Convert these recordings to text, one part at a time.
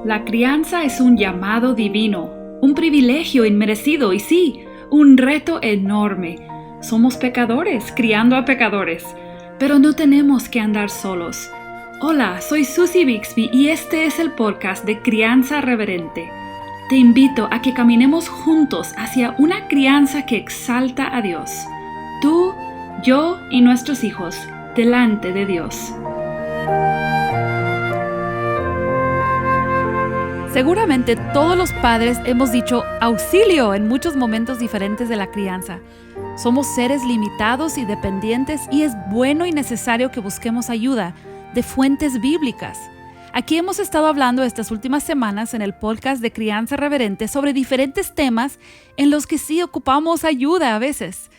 La crianza es un llamado divino, un privilegio inmerecido y sí, un reto enorme. Somos pecadores criando a pecadores, pero no tenemos que andar solos. Hola, soy Susie Bixby y este es el podcast de Crianza Reverente. Te invito a que caminemos juntos hacia una crianza que exalta a Dios. Tú, yo y nuestros hijos, delante de Dios. Seguramente todos los padres hemos dicho auxilio en muchos momentos diferentes de la crianza. Somos seres limitados y dependientes y es bueno y necesario que busquemos ayuda de fuentes bíblicas. Aquí hemos estado hablando estas últimas semanas en el podcast de Crianza Reverente sobre diferentes temas en los que sí ocupamos ayuda a veces.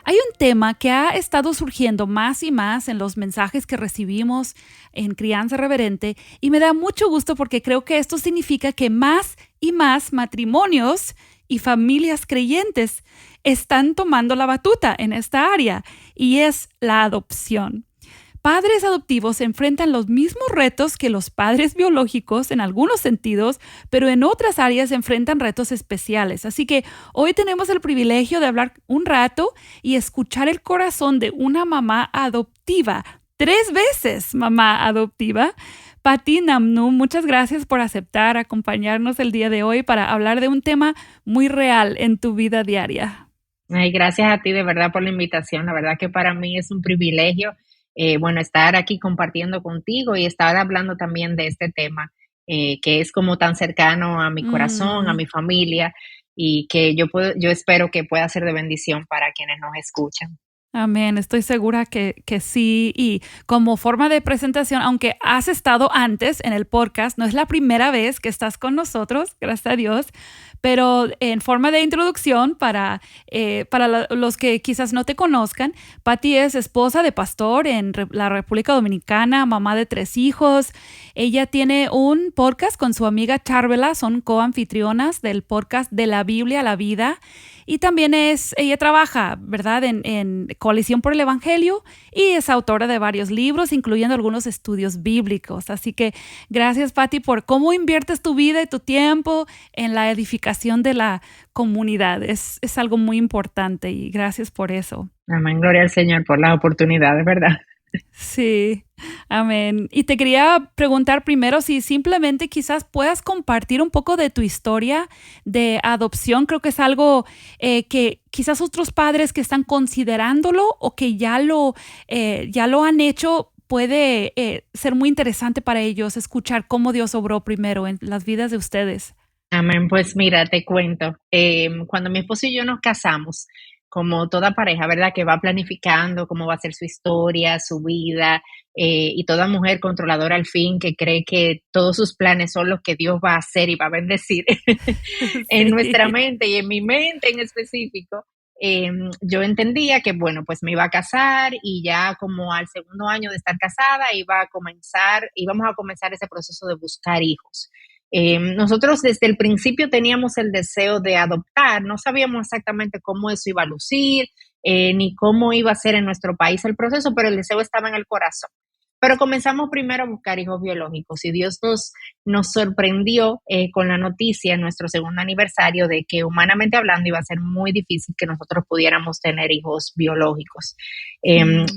Hay un tema que ha estado surgiendo más y más en los mensajes que recibimos en Crianza Reverente y me da mucho gusto porque creo que esto significa que más y más matrimonios y familias creyentes están tomando la batuta en esta área y es la adopción. Padres adoptivos enfrentan los mismos retos que los padres biológicos en algunos sentidos, pero en otras áreas enfrentan retos especiales. Así que hoy tenemos el privilegio de hablar un rato y escuchar el corazón de una mamá adoptiva, 3 veces mamá adoptiva. Pati Namnum, muchas gracias por aceptar acompañarnos el día de hoy para hablar de un tema muy real en tu vida diaria. Ay, gracias a ti de verdad por la invitación. La verdad que para mí es un privilegio estar aquí compartiendo contigo y estar hablando también de este tema que es como tan cercano a mi corazón, a mi familia y que yo espero que pueda ser de bendición para quienes nos escuchan. Amén, estoy segura que sí. Y como forma de presentación, aunque has estado antes en el podcast, no es la primera vez que estás con nosotros, gracias a Dios, pero en forma de introducción para los que quizás no te conozcan, Pati es esposa de pastor en la República Dominicana, mamá de 3 hijos. Ella tiene un podcast con su amiga Charvela, son coanfitrionas del podcast De la Biblia a la Vida. Y también ella trabaja, ¿verdad?, en Coalición por el Evangelio y es autora de varios libros, incluyendo algunos estudios bíblicos. Así que gracias, Pati, por cómo inviertes tu vida y tu tiempo en la edificación de la comunidad. Es algo muy importante y gracias por eso. Amén, gloria al Señor por las oportunidades, ¿verdad? Sí, amén. Y te quería preguntar primero si simplemente quizás puedas compartir un poco de tu historia de adopción. Creo que es algo que quizás otros padres que están considerándolo o que ya lo han hecho, puede ser muy interesante para ellos escuchar cómo Dios obró primero en las vidas de ustedes. Amén, pues mira, te cuento. Cuando mi esposo y yo nos casamos, como toda pareja, ¿verdad? Que va planificando cómo va a ser su historia, su vida, y toda mujer controladora al fin que cree que todos sus planes son los que Dios va a hacer y va a bendecir en nuestra mente y en mi mente en específico. Yo entendía que, bueno, pues me iba a casar y ya como al segundo año de estar casada íbamos a comenzar ese proceso de buscar hijos. Nosotros desde el principio teníamos el deseo de adoptar, no sabíamos exactamente cómo eso iba a lucir, ni cómo iba a ser en nuestro país el proceso, pero el deseo estaba en el corazón. Pero comenzamos primero a buscar hijos biológicos y Dios nos sorprendió con la noticia en nuestro segundo aniversario de que humanamente hablando iba a ser muy difícil que nosotros pudiéramos tener hijos biológicos.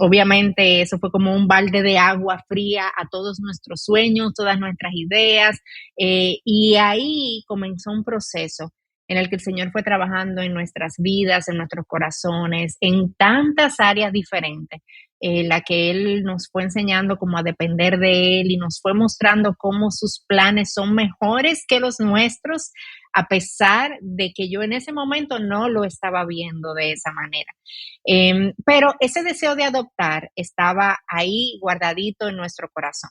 Obviamente eso fue como un balde de agua fría a todos nuestros sueños, todas nuestras ideas, y ahí comenzó un proceso en el que el Señor fue trabajando en nuestras vidas, en nuestros corazones, en tantas áreas diferentes, la que Él nos fue enseñando como a depender de Él y nos fue mostrando cómo sus planes son mejores que los nuestros, a pesar de que yo en ese momento no lo estaba viendo de esa manera. Pero ese deseo de adoptar estaba ahí guardadito en nuestro corazón.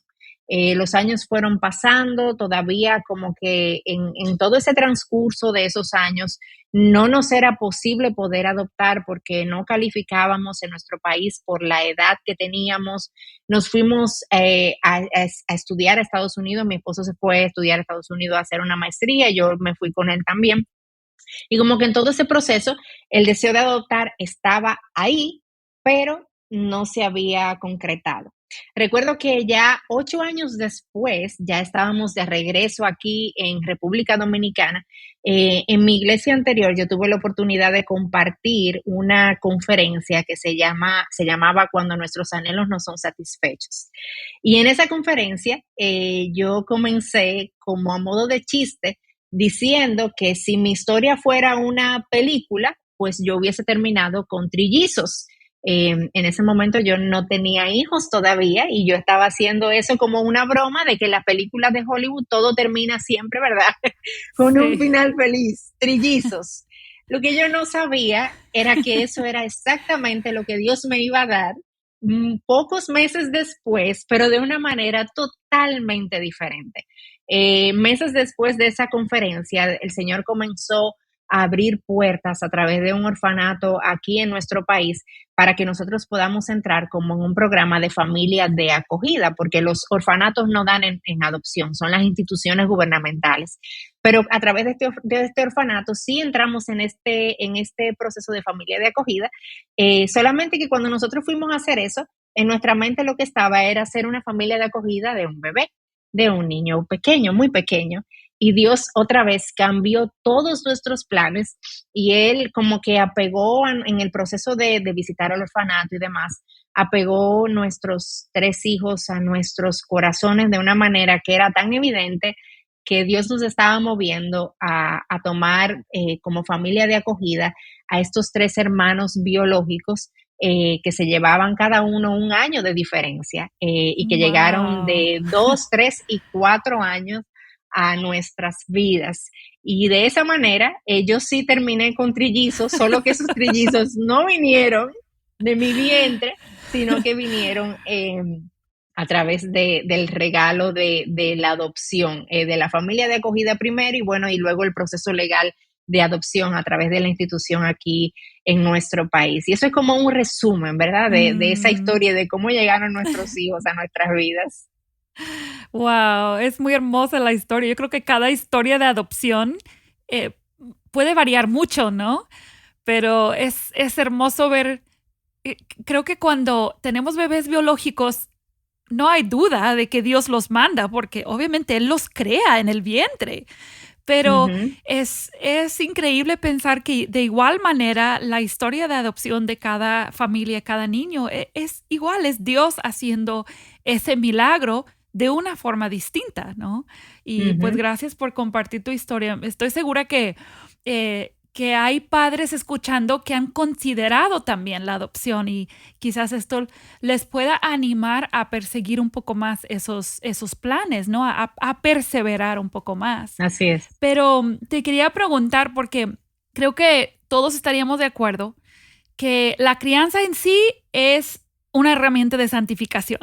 Los años fueron pasando, todavía como que en todo ese transcurso de esos años no nos era posible poder adoptar porque no calificábamos en nuestro país por la edad que teníamos. Nos fuimos a estudiar a Estados Unidos, mi esposo se fue a estudiar a Estados Unidos a hacer una maestría, yo me fui con él también. Y como que en todo ese proceso el deseo de adoptar estaba ahí, pero no se había concretado. Recuerdo que ya 8 años después, ya estábamos de regreso aquí en República Dominicana. En mi iglesia anterior, yo tuve la oportunidad de compartir una conferencia que se llamaba Cuando nuestros anhelos no son satisfechos. Y en esa conferencia, yo comencé como a modo de chiste, diciendo que si mi historia fuera una película, pues yo hubiese terminado con trillizos. En ese momento yo no tenía hijos todavía y yo estaba haciendo eso como una broma de que en las películas de Hollywood todo termina siempre, ¿verdad? Con un Sí. final feliz, trillizos. Lo que yo no sabía era que eso era exactamente lo que Dios me iba a dar pocos meses después, pero de una manera totalmente diferente. Meses después de esa conferencia, el Señor comenzó a abrir puertas a través de un orfanato aquí en nuestro país para que nosotros podamos entrar como en un programa de familia de acogida, porque los orfanatos no dan en adopción, son las instituciones gubernamentales. Pero a través de este orfanato sí entramos en este proceso de familia de acogida, solamente que cuando nosotros fuimos a hacer eso, en nuestra mente lo que estaba era ser una familia de acogida de un bebé, de un niño pequeño, muy pequeño. Y Dios otra vez cambió todos nuestros planes y Él como que apegó en el proceso de visitar al orfanato y demás, apegó nuestros 3 hijos a nuestros corazones de una manera que era tan evidente que Dios nos estaba moviendo a tomar como familia de acogida a estos 3 hermanos biológicos que se llevaban cada uno un año de diferencia y que llegaron Wow. de 2, 3 y 4 años a nuestras vidas. Y de esa manera, yo sí terminé con trillizos, solo que esos trillizos no vinieron de mi vientre, sino que vinieron a través del regalo de la adopción, de la familia de acogida primero y bueno, y luego el proceso legal de adopción a través de la institución aquí en nuestro país. Y eso es como un resumen, ¿verdad? De esa Mm. historia de cómo llegaron nuestros hijos a nuestras vidas. Wow, es muy hermosa la historia. Yo creo que cada historia de adopción eh, puede variar mucho, ¿no? Pero es hermoso ver, creo que cuando tenemos bebés biológicos, no hay duda de que Dios los manda, porque obviamente Él los crea en el vientre. Pero Ujú. es increíble pensar que de igual manera la historia de adopción de cada familia, cada niño, es igual, es Dios haciendo ese milagro de una forma distinta, ¿no? Y pues Ujú. gracias por compartir tu historia. Estoy segura que hay padres escuchando que han considerado también la adopción y quizás esto les pueda animar a perseguir un poco más esos planes, ¿no? A perseverar un poco más. Así es. Pero te quería preguntar, porque creo que todos estaríamos de acuerdo que la crianza en sí es una herramienta de santificación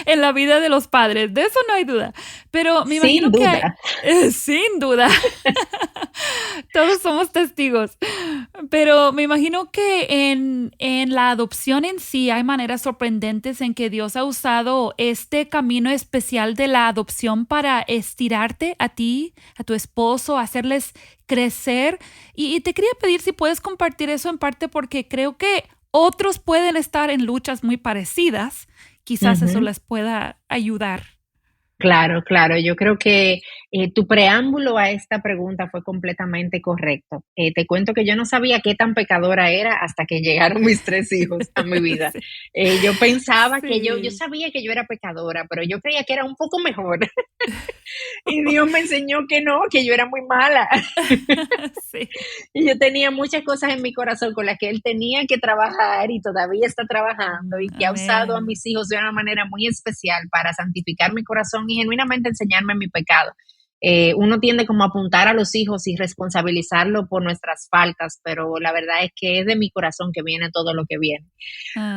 en la vida de los padres, de eso no hay duda. Pero me Sin imagino que hay, duda. sin duda, todos somos testigos. Pero me imagino que en la adopción en sí hay maneras sorprendentes en que Dios ha usado este camino especial de la adopción para estirarte a ti, a tu esposo, hacerles crecer. Y te quería pedir si puedes compartir eso en parte porque creo que otros pueden estar en luchas muy parecidas. Quizás eso Ujú. les pueda ayudar. Claro, claro. Yo creo que tu preámbulo a esta pregunta fue completamente correcto. Te cuento que yo no sabía qué tan pecadora era hasta que llegaron mis 3 hijos a mi vida. Sí. Yo pensaba que yo Sí. sabía que yo era pecadora, pero yo creía que era un poco mejor. Y Dios me enseñó que no, que yo era muy mala. Sí. Y yo tenía muchas cosas en mi corazón con las que Él tenía que trabajar y todavía está trabajando y que ha usado a Amén. mis hijos de una manera muy especial para santificar mi corazón y genuinamente enseñarme mi pecado. Uno tiende como a apuntar a los hijos y responsabilizarlo por nuestras faltas, pero la verdad es que es de mi corazón que viene todo lo que viene.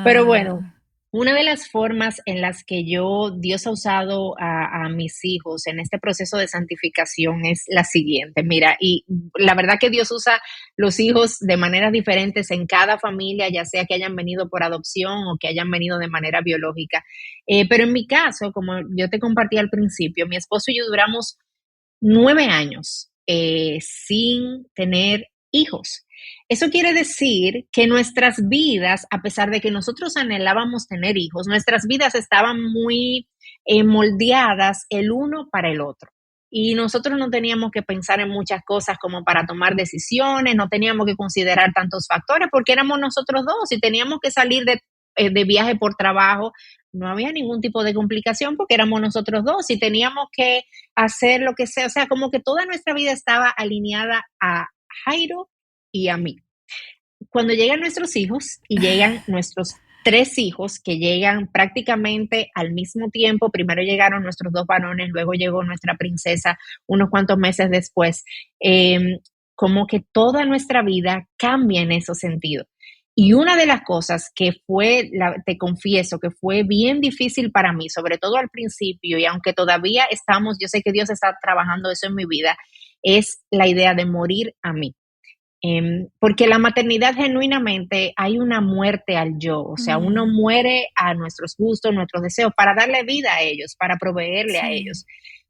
Pero bueno, Ah, una de las formas en las que Dios ha usado a mis hijos en este proceso de santificación es la siguiente. Mira, y la verdad que Dios usa los hijos de maneras diferentes en cada familia, ya sea que hayan venido por adopción o que hayan venido de manera biológica. Pero en mi caso, como yo te compartí al principio, mi esposo y yo duramos 9 años sin tener hijos. Eso quiere decir que nuestras vidas, a pesar de que nosotros anhelábamos tener hijos, nuestras vidas estaban muy moldeadas el uno para el otro. Y nosotros no teníamos que pensar en muchas cosas como para tomar decisiones, no teníamos que considerar tantos factores porque éramos nosotros dos y teníamos que salir de viaje por trabajo. No había ningún tipo de complicación porque éramos nosotros dos y teníamos que hacer lo que sea. O sea, como que toda nuestra vida estaba alineada a Jairo y a mí. Cuando llegan nuestros hijos y llegan nuestros tres hijos que llegan prácticamente al mismo tiempo, primero llegaron nuestros dos varones, luego llegó nuestra princesa unos cuantos meses después, como que toda nuestra vida cambia en ese sentido. Y una de las cosas que te confieso, que fue bien difícil para mí, sobre todo al principio, y aunque todavía yo sé que Dios está trabajando eso en mi vida, es la idea de morir a mí. Porque la maternidad genuinamente hay una muerte al yo, o sea, uno Mm, muere a nuestros gustos, nuestros deseos, para darle vida a ellos, para proveerle a sí. ellos.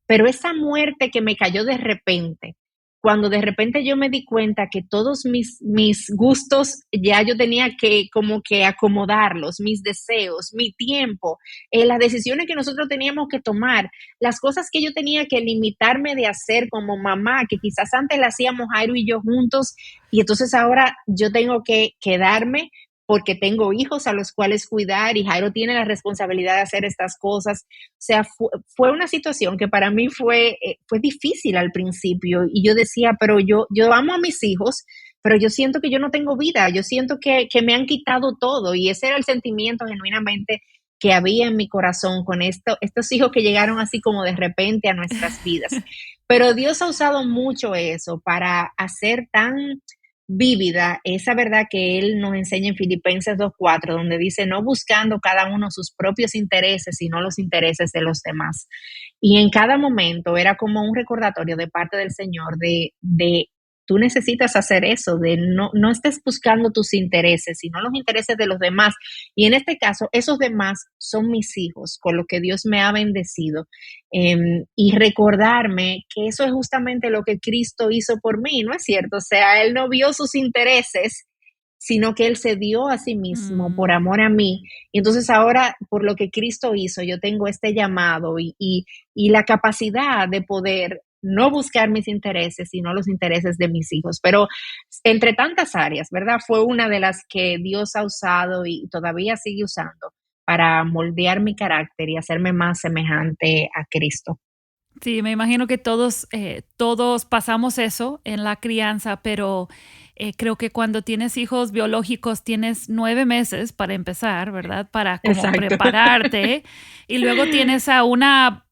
Pero esa muerte que me cayó de repente, cuando de repente yo me di cuenta que todos mis gustos ya yo tenía que como que acomodarlos, mis deseos, mi tiempo, las decisiones que nosotros teníamos que tomar, las cosas que yo tenía que limitarme de hacer como mamá, que quizás antes la hacíamos Jairo y yo juntos, y entonces ahora yo tengo que quedarme porque tengo hijos a los cuales cuidar y Jairo tiene la responsabilidad de hacer estas cosas. O sea, fue una situación que para mí fue difícil al principio y yo decía, pero yo amo a mis hijos, pero yo siento que yo no tengo vida, yo siento que me han quitado todo y ese era el sentimiento genuinamente que había en mi corazón con estos hijos que llegaron así como de repente a nuestras vidas. Pero Dios ha usado mucho eso para hacer tan vívida esa verdad que Él nos enseña en Filipenses 2:4, donde dice, no buscando cada uno sus propios intereses, sino los intereses de los demás. Y en cada momento era como un recordatorio de parte del Señor de tú necesitas hacer eso, de no estés buscando tus intereses, sino los intereses de los demás. Y en este caso, esos demás son mis hijos, con lo que Dios me ha bendecido. Y recordarme que eso es justamente lo que Cristo hizo por mí, ¿no es cierto? O sea, Él no vio sus intereses, sino que Él se dio a sí mismo por Mm, amor a mí. Y entonces ahora, por lo que Cristo hizo, yo tengo este llamado y la capacidad de poder no buscar mis intereses, sino los intereses de mis hijos. Pero entre tantas áreas, ¿verdad? Fue una de las que Dios ha usado y todavía sigue usando para moldear mi carácter y hacerme más semejante a Cristo. sí, me imagino que todos pasamos eso en la crianza, pero creo que cuando tienes hijos biológicos tienes 9 meses para empezar, ¿verdad? Para como Exacto. prepararte y luego tienes a una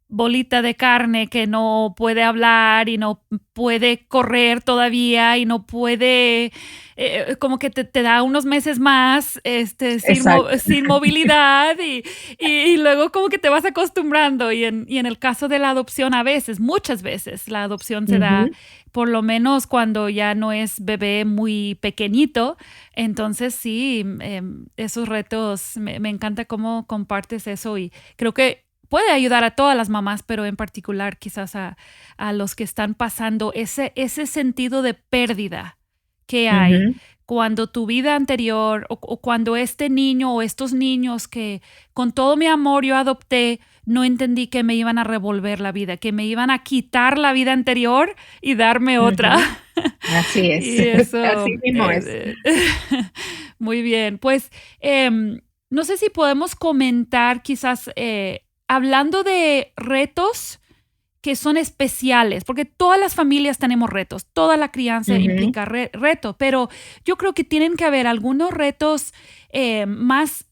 bolita de carne que no puede hablar y no puede correr todavía y no puede, como que te da unos meses más Exacto. sin movilidad y luego como que te vas acostumbrando y en el caso de la adopción a veces, muchas veces, la adopción se da Ujú. por lo menos cuando ya no es bebé muy pequeñito. Entonces sí, esos retos, me encanta cómo compartes eso y creo que puede ayudar a todas las mamás, pero en particular quizás a los que están pasando ese sentido de pérdida que hay Ujú. cuando tu vida anterior o cuando este niño o estos niños que con todo mi amor yo adopté, no entendí que me iban a revolver la vida, que me iban a quitar la vida anterior y darme otra. Ujú. Así es. Y eso, Así mismo es. muy bien. Pues no sé si podemos comentar quizás hablando de retos que son especiales, porque todas las familias tenemos retos, toda la crianza Ujú. implica reto, pero yo creo que tienen que haber algunos retos más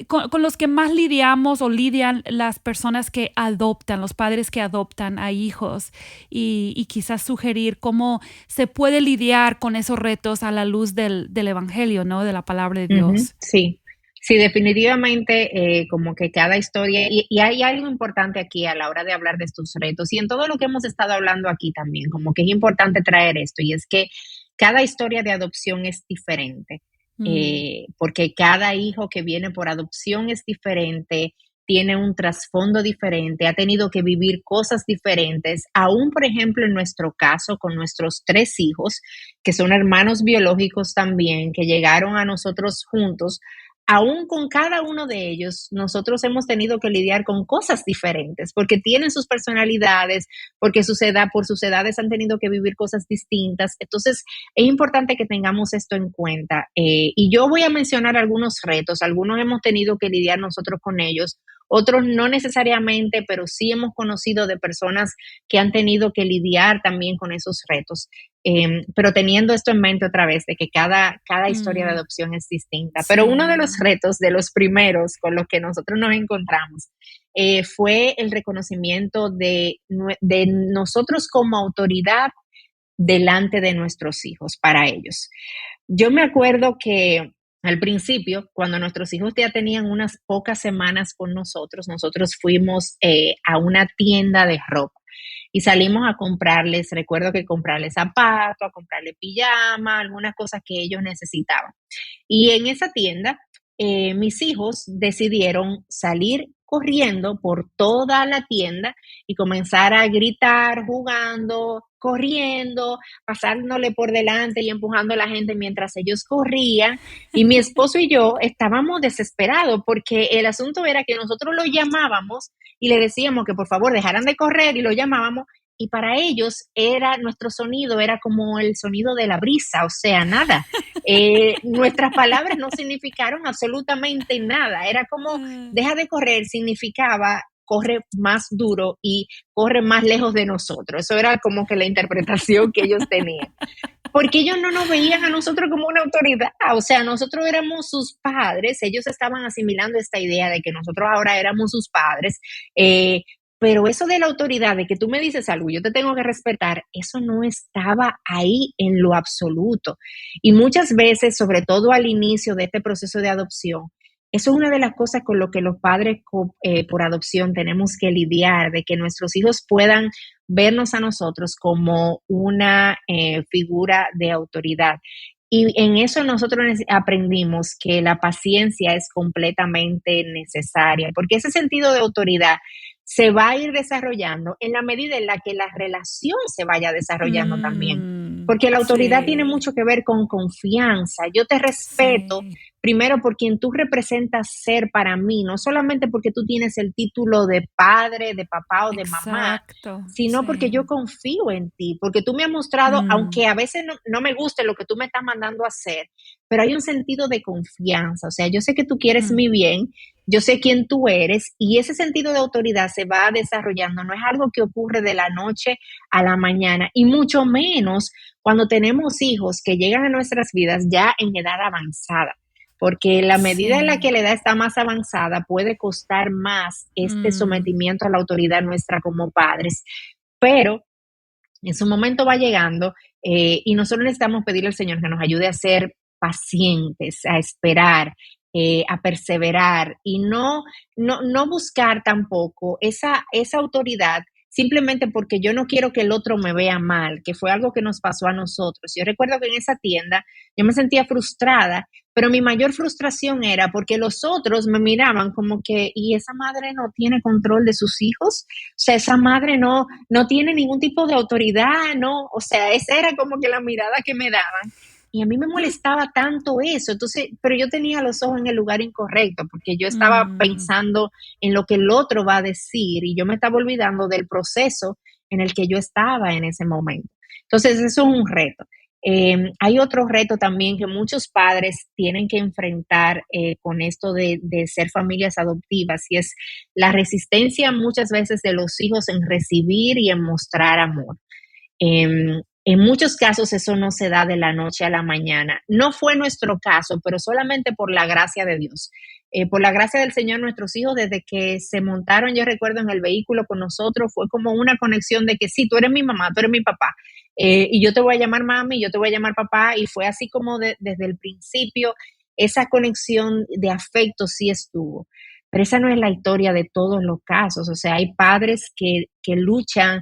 con los que más lidiamos o lidian las personas que adoptan, los padres que adoptan a hijos y quizás sugerir cómo se puede lidiar con esos retos a la luz del Evangelio, ¿no? De la palabra de Ujú. Dios. Sí. Sí, definitivamente, como que cada historia y hay algo importante aquí a la hora de hablar de estos retos, y en todo lo que hemos estado hablando aquí también, como que es importante traer esto, y es que cada historia de adopción es diferente, Mm, porque cada hijo que viene por adopción es diferente, tiene un trasfondo diferente, ha tenido que vivir cosas diferentes, aún por ejemplo en nuestro caso con nuestros 3 hijos, que son hermanos biológicos también, que llegaron a nosotros juntos. Aún con cada uno de ellos, nosotros hemos tenido que lidiar con cosas diferentes, porque tienen sus personalidades, porque por sus edades han tenido que vivir cosas distintas. Entonces, es importante que tengamos esto en cuenta. Y yo voy a mencionar algunos retos, algunos hemos tenido que lidiar nosotros con ellos, otros no necesariamente, pero sí hemos conocido de personas que han tenido que lidiar también con esos retos. Pero teniendo esto en mente otra vez, de que cada historia de Mm, adopción es distinta. Pero uno de los sí. retos, de los primeros con los que nosotros nos encontramos, fue el reconocimiento de nosotros como autoridad delante de nuestros hijos, para ellos. Yo me acuerdo que al principio, cuando nuestros hijos ya tenían unas pocas semanas con nosotros fuimos a una tienda de ropa y salimos a comprarles, recuerdo que comprarles zapatos, a comprarles pijama, algunas cosas que ellos necesitaban. Y en esa tienda, mis hijos decidieron salir corriendo por toda la tienda y comenzar a gritar, jugando, corriendo, pasándole por delante y empujando a la gente mientras ellos corrían. Y mi esposo y yo estábamos desesperados porque el asunto era que nosotros lo llamábamos y le decíamos que por favor dejaran de correr y lo llamábamos. Y para ellos nuestro sonido era como el sonido de la brisa, o sea, nada. Nuestras palabras no significaron absolutamente nada. Era como, Ah, deja de correr, significaba corre más duro y corre más lejos de nosotros. Eso era como que la interpretación que ellos tenían. Porque ellos no nos veían a nosotros como una autoridad, o sea, nosotros éramos sus padres, ellos estaban asimilando esta idea de que nosotros ahora éramos sus padres, pero eso de la autoridad, de que tú me dices algo, yo te tengo que respetar, eso no estaba ahí en lo absoluto. Y muchas veces, sobre todo al inicio de este proceso de adopción, eso es una de las cosas con lo que los padres por adopción tenemos que lidiar, de que nuestros hijos puedan vernos a nosotros como una figura de autoridad. Y en eso nosotros aprendimos que la paciencia es completamente necesaria, porque ese sentido de autoridad se va a ir desarrollando en la medida en la que la relación se vaya desarrollando también. Porque la autoridad tiene sí, mucho que ver con confianza. Yo te respeto sí, primero por quien tú representas ser para mí, no solamente porque tú tienes el título de padre, de papá o de mamá, exacto, sino porque yo sí. confío en ti, porque tú me has mostrado, Mm, aunque a veces no me guste lo que tú me estás mandando a hacer, pero hay un sentido de confianza, o sea, yo sé que tú quieres mm, mi bien, yo sé quién tú eres y ese sentido de autoridad se va desarrollando, no es algo que ocurre de la noche a la mañana y mucho menos cuando tenemos hijos que llegan a nuestras vidas ya en edad avanzada, porque la medida en la que sí, la edad está más avanzada puede costar más este mm, sometimiento a la autoridad nuestra como padres, pero en su momento va llegando y nosotros necesitamos pedirle al Señor que nos ayude a ser pacientes, a esperar, a perseverar y no buscar tampoco esa autoridad simplemente porque yo no quiero que el otro me vea mal, que fue algo que nos pasó a nosotros. Yo recuerdo que en esa tienda yo me sentía frustrada, pero mi mayor frustración era porque los otros me miraban como que, ¿y esa madre no tiene control de sus hijos? O sea, esa madre no tiene ningún tipo de autoridad, ¿no? O sea, esa era como que la mirada que me daban. Y a mí me molestaba tanto eso, entonces, pero yo tenía los ojos en el lugar incorrecto, porque yo estaba mm, pensando en lo que el otro va a decir y yo me estaba olvidando del proceso en el que yo estaba en ese momento. Entonces, eso es un reto. Hay otro reto también que muchos padres tienen que enfrentar con esto de ser familias adoptivas y es la resistencia muchas veces de los hijos en recibir y en mostrar amor. En muchos casos eso no se da de la noche a la mañana. No fue nuestro caso, pero solamente por la gracia de Dios. Por la gracia del Señor, nuestros hijos, desde que se montaron, yo recuerdo en el vehículo con nosotros, fue como una conexión de que sí, tú eres mi mamá, tú eres mi papá, y yo te voy a llamar mami, yo te voy a llamar papá, y fue así como desde el principio, esa conexión de afecto sí estuvo. Pero esa no es la historia de todos los casos, o sea, hay padres que luchan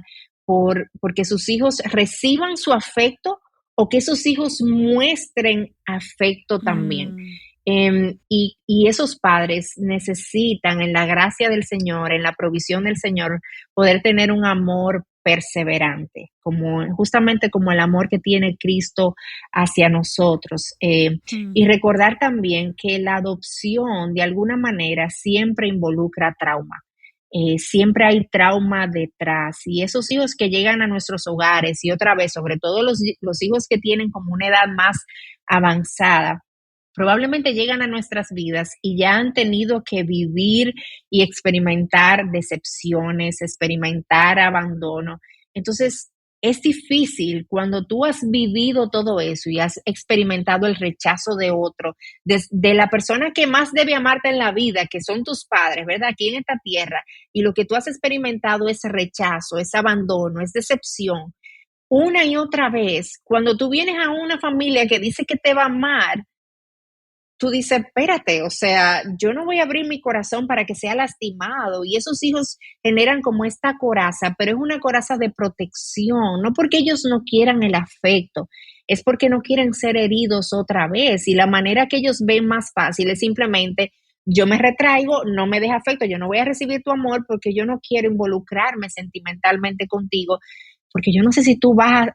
porque sus hijos reciban su afecto o que sus hijos muestren afecto también. mm. Y esos padres necesitan, en la gracia del Señor, en la provisión del Señor, poder tener un amor perseverante, como justamente como el amor que tiene Cristo hacia nosotros. Mm, Y recordar también que la adopción, de alguna manera, siempre involucra trauma. Siempre hay trauma detrás, y esos hijos que llegan a nuestros hogares, y otra vez, sobre todo los hijos que tienen como una edad más avanzada, probablemente llegan a nuestras vidas y ya han tenido que vivir y experimentar decepciones, experimentar abandono. Entonces, es difícil cuando tú has vivido todo eso y has experimentado el rechazo de otro, de la persona que más debe amarte en la vida, que son tus padres, ¿verdad? Aquí en esta tierra, y lo que tú has experimentado es rechazo, es abandono, es decepción. Una y otra vez, cuando tú vienes a una familia que dice que te va a amar, tú dices, espérate, o sea, yo no voy a abrir mi corazón para que sea lastimado. Y esos hijos generan como esta coraza, pero es una coraza de protección, no porque ellos no quieran el afecto, es porque no quieren ser heridos otra vez. Y la manera que ellos ven más fácil es simplemente, yo me retraigo, no me deja afecto, yo no voy a recibir tu amor porque yo no quiero involucrarme sentimentalmente contigo, porque yo no sé si si tú vas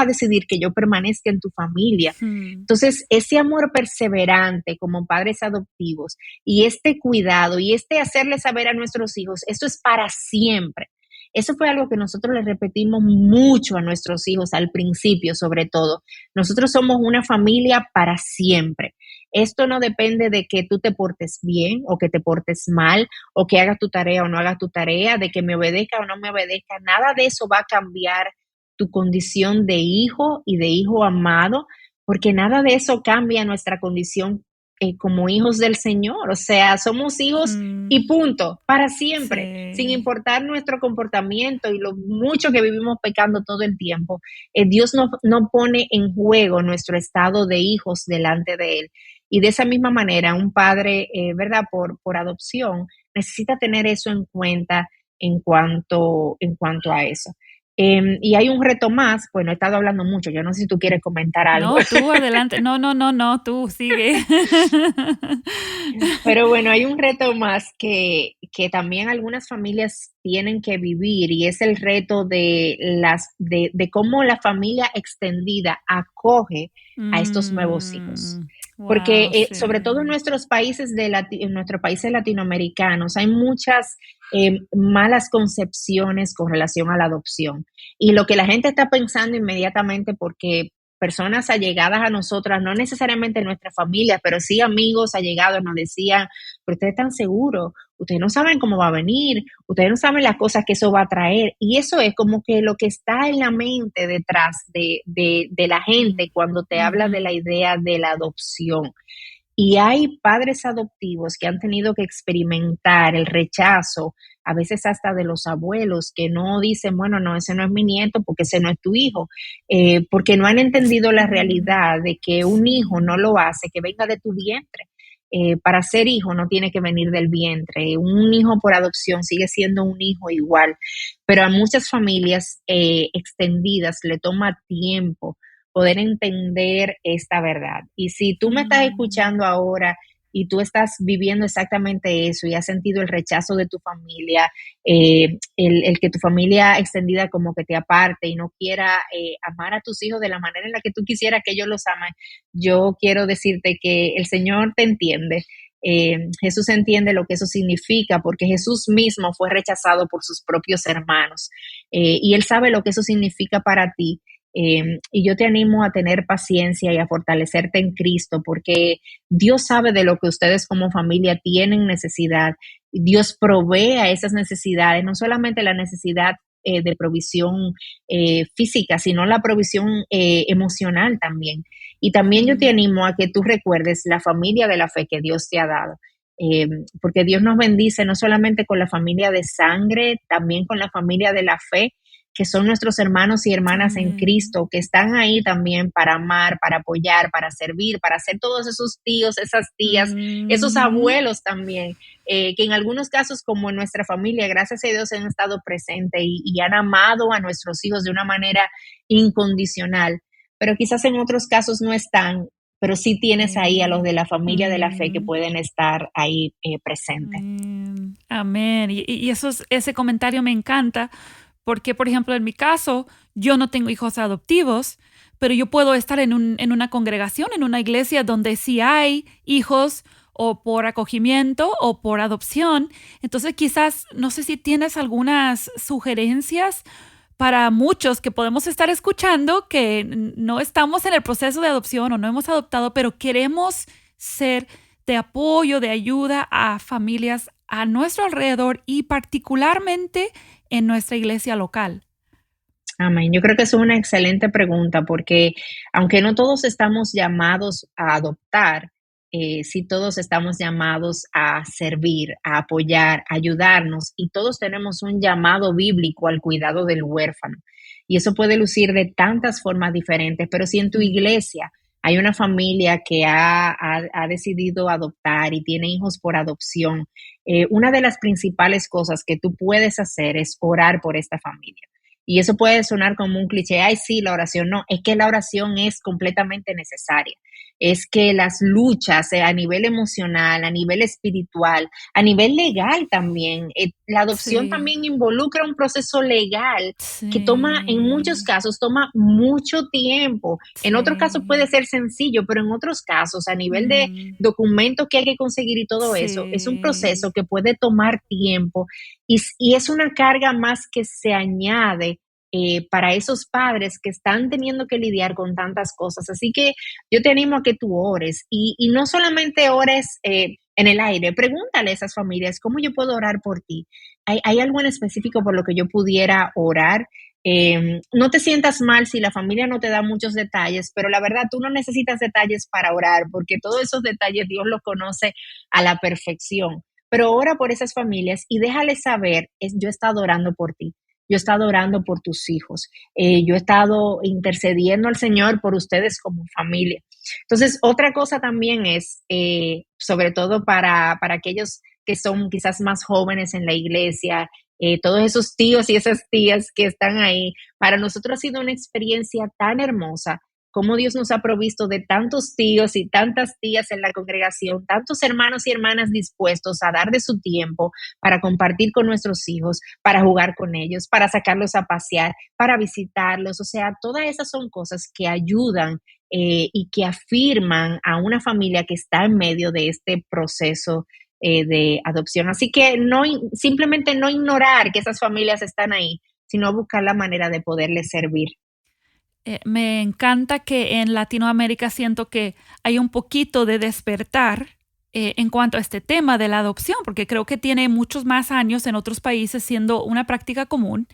a decidir que yo permanezca en tu familia. mm, Entonces, ese amor perseverante como padres adoptivos, y este cuidado y este hacerle saber a nuestros hijos, esto es para siempre. Eso fue algo que nosotros le repetimos mucho a nuestros hijos al principio, sobre todo. Nosotros somos una familia para siempre. Esto no depende de que tú te portes bien o que te portes mal, o que hagas tu tarea o no hagas tu tarea, de que me obedezca o no me obedezca. Nada de eso va a cambiar tu condición de hijo y de hijo amado, porque nada de eso cambia nuestra condición como hijos del Señor. O sea, somos hijos mm, y punto, para siempre, sin sí. importar nuestro comportamiento y lo mucho que vivimos pecando todo el tiempo. Dios no pone en juego nuestro estado de hijos delante de Él. Y de esa misma manera, un padre, ¿verdad? Por adopción, necesita tener eso en cuenta en cuanto a eso. Y hay un reto más, bueno, he estado hablando mucho, yo no sé si tú quieres comentar algo. No, tú adelante. No, no, no, no, tú sigue. Pero bueno, hay un reto más que también algunas familias tienen que vivir, y es el reto de cómo la familia extendida acoge a estos nuevos hijos. Porque Wow, sobre todo en sí. nuestros países en nuestros países latinoamericanos hay muchas malas concepciones con relación a la adopción. Y lo que la gente está pensando inmediatamente, porque personas allegadas a nosotras, no necesariamente nuestra familia, pero sí amigos allegados, nos decían, pero ustedes están seguros, ustedes no saben cómo va a venir, ustedes no saben las cosas que eso va a traer. Y eso es como que lo que está en la mente detrás de la gente Mm, cuando te habla de la ujú. idea de la adopción. Y hay padres adoptivos que han tenido que experimentar el rechazo, a veces hasta de los abuelos, que no dicen, bueno, no, ese no es mi nieto porque ese no es tu hijo, porque no han entendido la Mm, realidad de que un hijo no sí. lo hace, que venga de tu vientre. Para ser hijo no tiene que venir del vientre. Un hijo por adopción sigue siendo un hijo igual, pero a muchas familias extendidas le toma tiempo poder entender esta verdad. Y si tú me estás Mm, escuchando ahora y tú estás viviendo exactamente eso y has sentido el rechazo de tu familia, el que tu familia extendida como que te aparte y no quiera amar a tus hijos de la manera en la que tú quisieras que ellos los amen, yo quiero decirte que el Señor te entiende. Jesús entiende lo que eso significa, porque Jesús mismo fue rechazado por sus propios hermanos, y Él sabe lo que eso significa para ti. Y yo te animo a tener paciencia y a fortalecerte en Cristo, porque Dios sabe de lo que ustedes como familia tienen necesidad. Dios provee a esas necesidades, no solamente la necesidad de provisión física, sino la provisión emocional también. Y también yo te mm, animo a que tú recuerdes la familia de la fe que Dios te ha dado. Porque Dios nos bendice no solamente con la familia de sangre, también con la familia de la fe, que son nuestros hermanos y hermanas en amén. Cristo, que están ahí también para amar, para apoyar, para servir, para ser todos esos tíos, esas tías, esos Ujú. abuelos también, que en algunos casos, como en nuestra familia, gracias a Dios han estado presentes y han amado a nuestros hijos de una manera incondicional, pero quizás en otros casos no están, pero sí tienes ahí a los de Mm, la familia de la fe que mm, pueden estar ahí presentes. amén. Y ese comentario me encanta porque, por ejemplo, en mi caso, yo no tengo hijos adoptivos, pero yo puedo estar en una congregación, en una iglesia donde sí hay hijos o por acogimiento o por adopción. Entonces, quizás, no sé si tienes algunas sugerencias para muchos que podemos estar escuchando que no estamos en el proceso de adopción o no hemos adoptado, pero queremos ser de apoyo, de ayuda a familias a nuestro alrededor y particularmente en nuestra iglesia local. Amén. Yo creo que es una excelente pregunta porque aunque no todos estamos llamados a adoptar, sí todos estamos llamados a servir, a apoyar, a ayudarnos y todos tenemos un llamado bíblico al cuidado del huérfano. Y eso puede lucir de tantas formas diferentes, pero si en tu Mm, iglesia hay una familia que ha decidido adoptar y tiene hijos por adopción, una de las principales cosas que tú puedes hacer es orar por esta familia. Y eso puede sonar como un cliché, ay, sí, la oración no, es que la oración es completamente necesaria. Es que las luchas a nivel emocional, a nivel espiritual, a nivel legal también, la adopción sí, también involucra un proceso legal que toma, en muchos sí, casos, toma mucho tiempo. En otros casos puede sí, ser sencillo, pero en otros casos, a nivel de mm, documentos que hay que conseguir y todo eso, es un proceso sí, que puede tomar tiempo y es una carga más que se añade para esos padres que están teniendo que lidiar con tantas cosas. Así que yo te animo a que tú ores y no solamente ores en el aire, pregúntale a esas familias, ¿cómo yo puedo orar por ti? ¿Hay algo en específico por lo que yo pudiera orar? No te sientas mal si la familia no te da muchos detalles, pero la verdad tú no necesitas detalles para orar, porque todos esos detalles Dios los conoce a la perfección. Pero ora por esas familias y déjales saber, yo he estado orando por ti, yo he estado orando por tus hijos, yo he estado intercediendo al Señor por ustedes como familia. Entonces, otra cosa también es, sobre todo para aquellos que son quizás más jóvenes en la iglesia, todos esos tíos y esas tías que están ahí, para nosotros ha sido una experiencia tan hermosa cómo Dios nos ha provisto de tantos tíos y tantas tías en la congregación, tantos hermanos y hermanas dispuestos a dar de su tiempo para compartir con nuestros hijos, para jugar con ellos, para sacarlos a pasear, para visitarlos. O sea, todas esas son cosas que ayudan y que afirman a una familia que está en medio de este proceso de adopción. Así que no, simplemente no ignorar que esas familias están ahí, sino buscar la manera de poderles servir. Me encanta que en Latinoamérica siento que hay un poquito de despertar en cuanto a este tema de la adopción, porque creo que tiene muchos más años en otros países siendo una práctica común,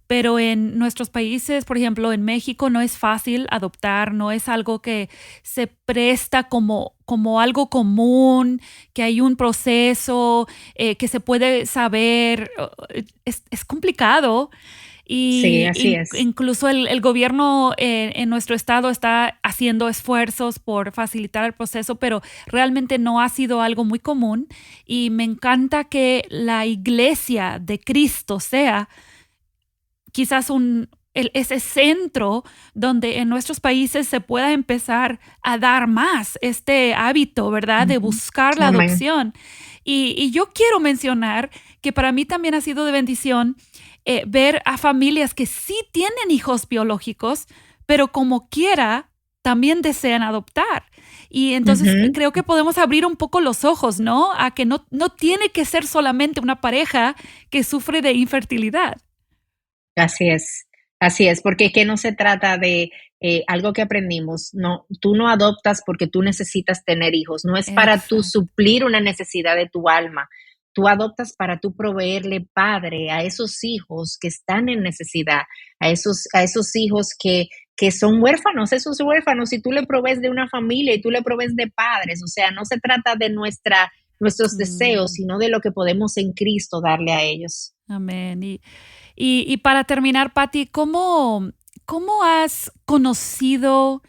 pero en nuestros países, por ejemplo, en México, no es fácil adoptar, no es algo que se presta como algo común, que hay un proceso que se puede saber. Es complicado Sí, y así es. incluso el gobierno en nuestro estado está haciendo esfuerzos por facilitar el proceso, pero realmente no ha sido algo muy común. Y me encanta que la iglesia de Cristo sea quizás ese centro donde en nuestros países se pueda empezar a dar más este hábito, ¿verdad? De Ujú. buscar la Amén. adopción. Y yo quiero mencionar que para mí también ha sido de bendición ver a familias que sí tienen hijos biológicos, pero como quiera, también desean adoptar. Y entonces Ujú. creo que podemos abrir un poco los ojos, ¿no? A que no tiene que ser solamente una pareja que sufre de infertilidad. Así es, porque es que no se trata de algo que aprendimos, no, tú no adoptas porque tú necesitas tener hijos, no es para tú Exacto. suplir una necesidad de tu alma, tú adoptas para tú proveerle padre a esos hijos que están en necesidad, a esos hijos que son huérfanos, esos huérfanos, y tú le provees de una familia y tú le provees de padres, o sea, no se trata de nuestros deseos, Mm, sino de lo que podemos en Cristo darle a ellos. amén. Y para terminar, Patti, ¿cómo has conocido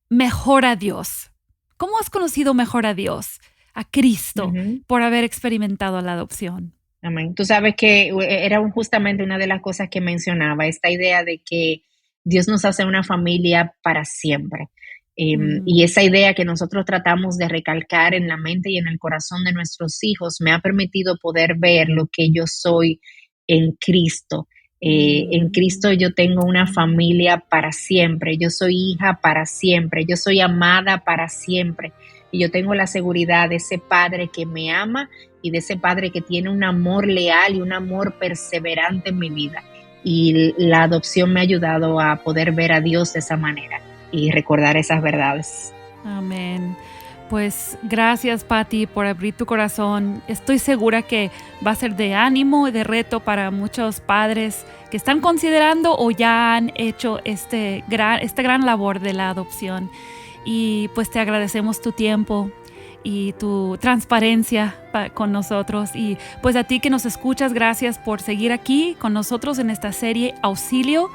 mejor a Dios? ¿Cómo has conocido mejor a Dios, a Cristo, Ujú. por haber experimentado la adopción? Amén. Tú sabes que era justamente una de las cosas que mencionaba, esta idea de que Dios nos hace una familia para siempre. Y esa idea que nosotros tratamos de recalcar en la mente y en el corazón de nuestros hijos me ha permitido poder ver lo que yo soy en Cristo. En Cristo yo tengo una familia para siempre, yo soy hija para siempre, yo soy amada para siempre. Y yo tengo la seguridad de ese Padre que me ama y de ese Padre que tiene un amor leal y un amor perseverante en mi vida. Y la adopción me ha ayudado a poder ver a Dios de esa manera y recordar esas verdades. Amén. Pues gracias, Patti, por abrir tu corazón. Estoy segura que va a ser de ánimo y de reto para muchos padres que están considerando o ya han hecho esta gran labor de la adopción. Y pues te agradecemos tu tiempo y tu transparencia con nosotros. Y pues a ti que nos escuchas, gracias por seguir aquí con nosotros en esta serie Auxilio.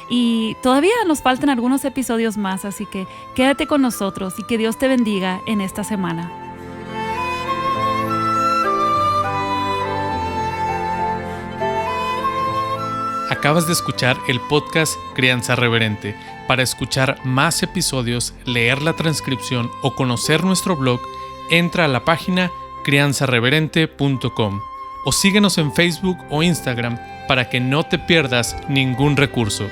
Y todavía nos faltan algunos episodios más, así que quédate con nosotros y que Dios te bendiga en esta semana. Acabas de escuchar el podcast Crianza Reverente. Para escuchar más episodios, leer la transcripción o conocer nuestro blog, entra a la página crianzareverente.com o síguenos en Facebook o Instagram para que no te pierdas ningún recurso.